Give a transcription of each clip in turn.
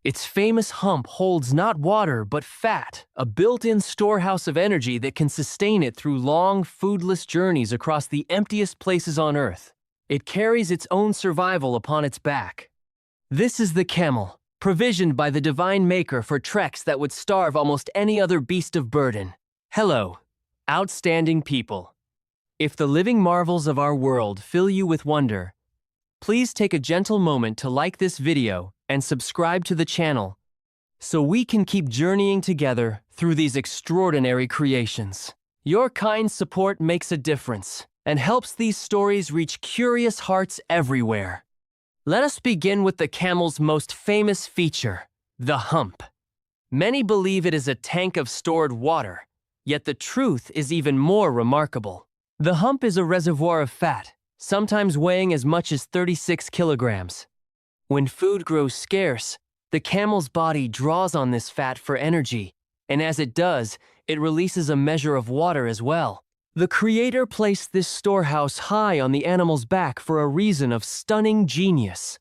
Its famous hump holds not water but fat, a built-in storehouse of energy that can sustain it through long, foodless journeys across the emptiest places on Earth. It carries its own survival upon its back. This is the camel, provisioned by the divine maker for treks that would starve almost any other beast of burden. Hello, outstanding people. If the living marvels of our world fill you with wonder, please take a gentle moment to like this video and subscribe to the channel so we can keep journeying together through these extraordinary creations. Your kind support makes a difference and helps these stories reach curious hearts everywhere. Let us begin with the camel's most famous feature, the hump. Many believe it is a tank of stored water, yet the truth is even more remarkable. The hump is a reservoir of fat, sometimes weighing as much as 36 kilograms. When food grows scarce, the camel's body draws on this fat for energy, and as it does, it releases a measure of water as well. The creator placed this storehouse high on the animal's back for a reason of stunning genius.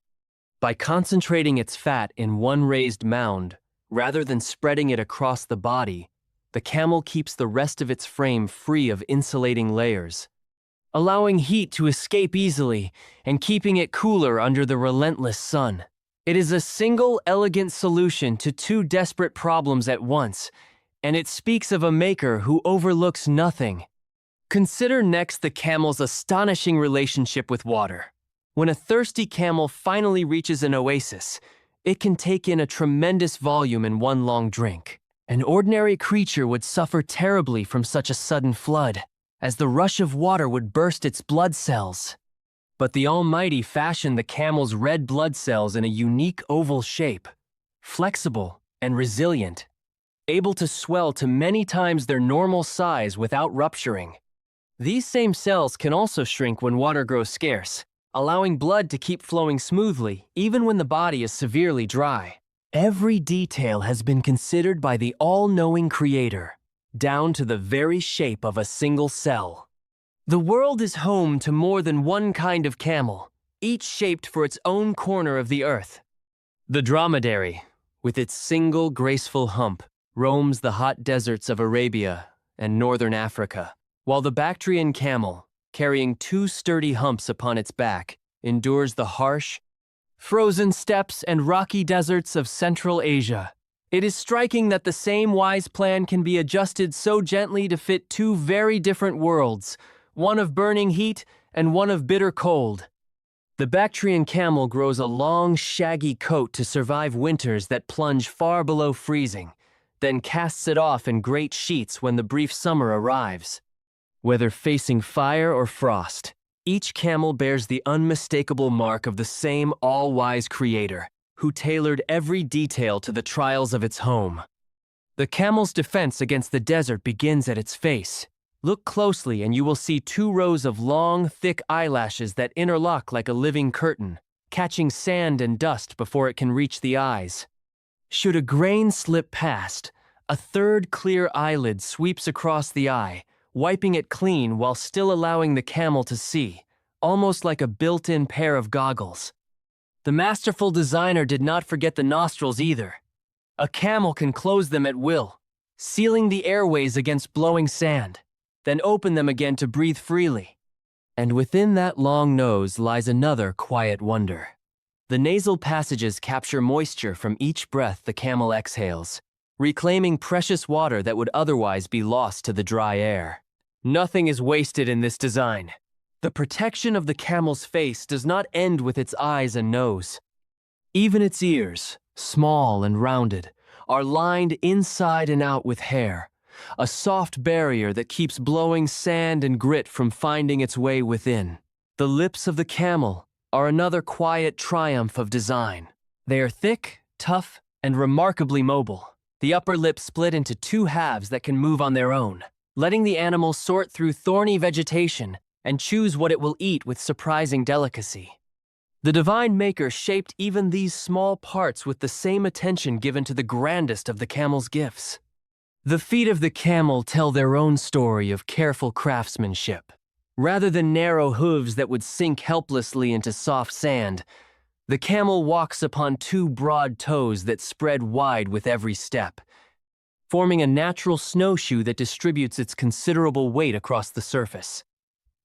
By concentrating its fat in one raised mound, rather than spreading it across the body, the camel keeps the rest of its frame free of insulating layers, allowing heat to escape easily and keeping it cooler under the relentless sun. It is a single, elegant solution to two desperate problems at once, and it speaks of a maker who overlooks nothing. Consider next the camel's astonishing relationship with water. When a thirsty camel finally reaches an oasis, it can take in a tremendous volume in one long drink. An ordinary creature would suffer terribly from such a sudden flood, as the rush of water would burst its blood cells. But the Almighty fashioned the camel's red blood cells in a unique oval shape, flexible and resilient, able to swell to many times their normal size without rupturing. These same cells can also shrink when water grows scarce, allowing blood to keep flowing smoothly even when the body is severely dry. Every detail has been considered by the all-knowing creator, down to the very shape of a single cell. The world is home to more than one kind of camel, each shaped for its own corner of the earth. The dromedary, with its single graceful hump, roams the hot deserts of Arabia and northern Africa, while the Bactrian camel, carrying two sturdy humps upon its back, endures the harsh, frozen steppes and rocky deserts of Central Asia. It is striking that the same wise plan can be adjusted so gently to fit two very different worlds, one of burning heat and one of bitter cold. The Bactrian camel grows a long, shaggy coat to survive winters that plunge far below freezing, then casts it off in great sheets when the brief summer arrives. Whether facing fire or frost, each camel bears the unmistakable mark of the same all-wise creator, who tailored every detail to the trials of its home. The camel's defense against the desert begins at its face. Look closely and you will see two rows of long, thick eyelashes that interlock like a living curtain, catching sand and dust before it can reach the eyes. Should a grain slip past, a third clear eyelid sweeps across the eye, wiping it clean while still allowing the camel to see, almost like a built-in pair of goggles. The masterful designer did not forget the nostrils either. A camel can close them at will, sealing the airways against blowing sand, then open them again to breathe freely. And within that long nose lies another quiet wonder. The nasal passages capture moisture from each breath the camel exhales, reclaiming precious water that would otherwise be lost to the dry air. Nothing is wasted in this design. The protection of the camel's face does not end with its eyes and nose. Even its ears, small and rounded, are lined inside and out with hair, a soft barrier that keeps blowing sand and grit from finding its way within. The lips of the camel are another quiet triumph of design. They are thick, tough, and remarkably mobile. The upper lip split into two halves that can move on their own, letting the animal sort through thorny vegetation and choose what it will eat with surprising delicacy. The divine maker shaped even these small parts with the same attention given to the grandest of the camel's gifts. The feet of the camel tell their own story of careful craftsmanship. Rather than narrow hooves that would sink helplessly into soft sand, The camel walks upon two broad toes that spread wide with every step, forming a natural snowshoe that distributes its considerable weight across the surface.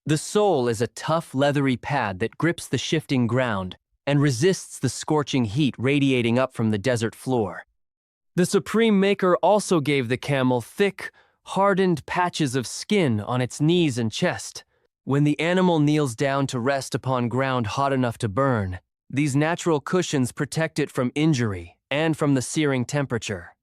The sole is a tough, leathery pad that grips the shifting ground and resists the scorching heat radiating up from the desert floor. The Supreme Maker also gave the camel thick, hardened patches of skin on its knees and chest. When the animal kneels down to rest upon ground hot enough to burn, these natural cushions protect it from injury and from the searing temperature.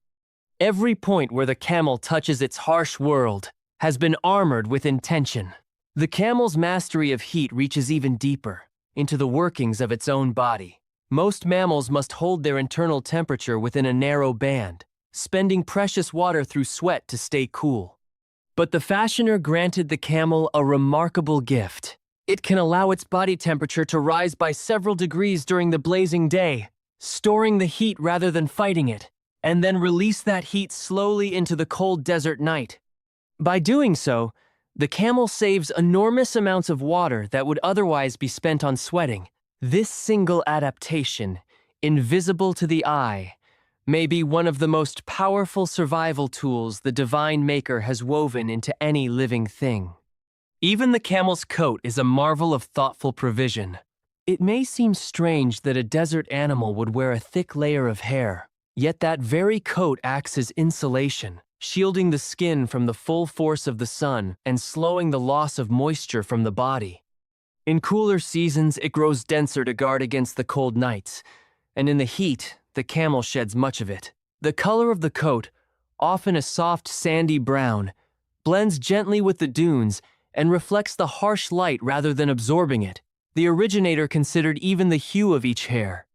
Every point where the camel touches its harsh world has been armored with intention. The camel's mastery of heat reaches even deeper, into the workings of its own body. Most mammals must hold their internal temperature within a narrow band, spending precious water through sweat to stay cool. But the fashioner granted the camel a remarkable gift. It can allow its body temperature to rise by several degrees during the blazing day, storing the heat rather than fighting it, and then release that heat slowly into the cold desert night. By doing so, the camel saves enormous amounts of water that would otherwise be spent on sweating. This single adaptation, invisible to the eye, may be one of the most powerful survival tools the Divine Maker has woven into any living thing. Even the camel's coat is a marvel of thoughtful provision. It may seem strange that a desert animal would wear a thick layer of hair, yet that very coat acts as insulation, shielding the skin from the full force of the sun and slowing the loss of moisture from the body. In cooler seasons, it grows denser to guard against the cold nights, and in the heat, the camel sheds much of it. The color of the coat, often a soft sandy brown, blends gently with the dunes and reflects the harsh light rather than absorbing it. The originator considered even the hue of each hair.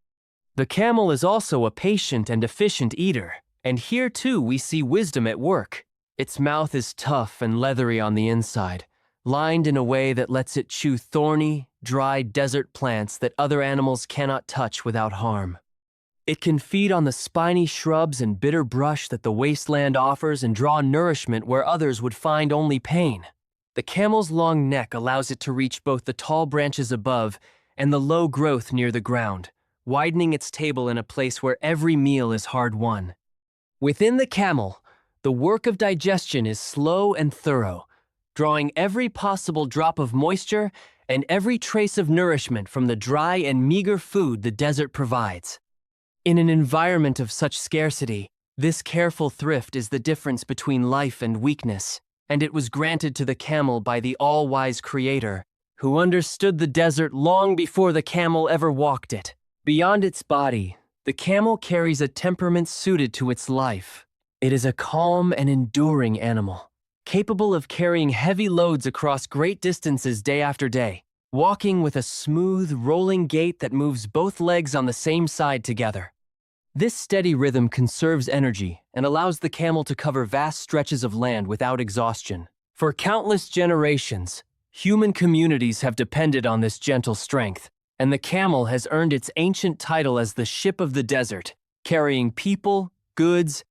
The camel is also a patient and efficient eater, and here too we see wisdom at work. Its mouth is tough and leathery on the inside, lined in a way that lets it chew thorny, dry desert plants that other animals cannot touch without harm. It can feed on the spiny shrubs and bitter brush that the wasteland offers and draw nourishment where others would find only pain. The camel's long neck allows it to reach both the tall branches above and the low growth near the ground, widening its table in a place where every meal is hard-won. Within the camel, the work of digestion is slow and thorough, drawing every possible drop of moisture and every trace of nourishment from the dry and meager food the desert provides. In an environment of such scarcity, this careful thrift is the difference between life and weakness, and it was granted to the camel by the all-wise Creator, who understood the desert long before the camel ever walked it. Beyond its body, the camel carries a temperament suited to its life. It is a calm and enduring animal, capable of carrying heavy loads across great distances day after day, walking with a smooth, rolling gait that moves both legs on the same side together. This steady rhythm conserves energy and allows the camel to cover vast stretches of land without exhaustion. For countless generations, human communities have depended on this gentle strength, and the camel has earned its ancient title as the ship of the desert, carrying people, goods,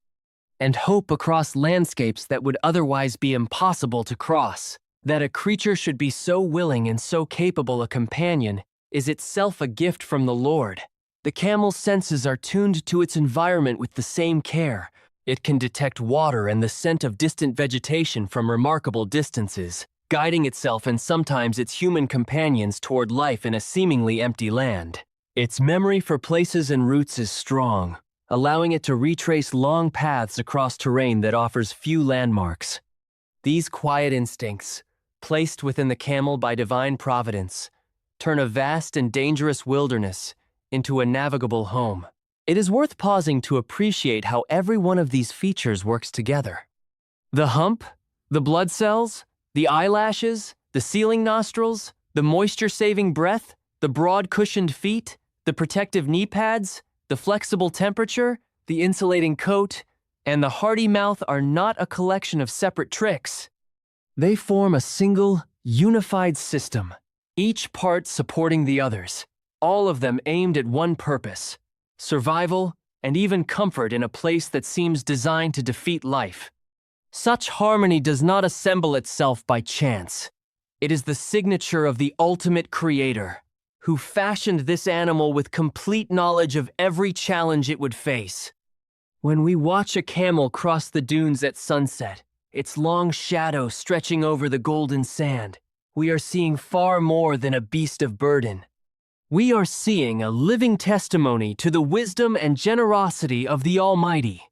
and hope across landscapes that would otherwise be impossible to cross. That a creature should be so willing and so capable a companion is itself a gift from the Lord. The camel's senses are tuned to its environment with the same care. It can detect water and the scent of distant vegetation from remarkable distances, guiding itself and sometimes its human companions toward life in a seemingly empty land. Its memory for places and routes is strong, allowing it to retrace long paths across terrain that offers few landmarks. These quiet instincts, placed within the camel by divine providence, turn a vast and dangerous wilderness into a navigable home. It is worth pausing to appreciate how every one of these features works together. The hump, the blood cells, the eyelashes, the sealing nostrils, the moisture-saving breath, the broad cushioned feet, the protective knee pads, the flexible temperature, the insulating coat, and the hearty mouth are not a collection of separate tricks. They form a single, unified system, each part supporting the others, all of them aimed at one purpose: survival and even comfort in a place that seems designed to defeat life. Such harmony does not assemble itself by chance. It is the signature of the ultimate creator, who fashioned this animal with complete knowledge of every challenge it would face. When we watch a camel cross the dunes at sunset, its long shadow stretching over the golden sand, we are seeing far more than a beast of burden. We are seeing a living testimony to the wisdom and generosity of the Almighty,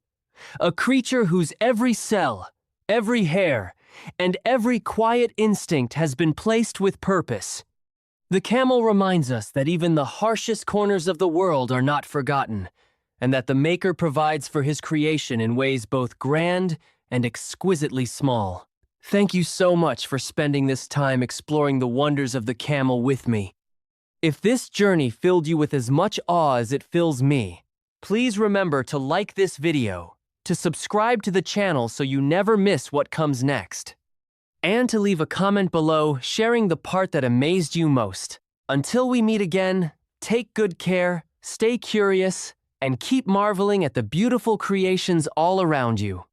a creature whose every cell, every hair, and every quiet instinct has been placed with purpose. The camel reminds us that even the harshest corners of the world are not forgotten, and that the Maker provides for his creation in ways both grand and exquisitely small. Thank you so much for spending this time exploring the wonders of the camel with me. If this journey filled you with as much awe as it fills me, please remember to like this video, to subscribe to the channel so you never miss what comes next, and to leave a comment below sharing the part that amazed you most. Until we meet again, take good care, stay curious, and keep marveling at the beautiful creations all around you.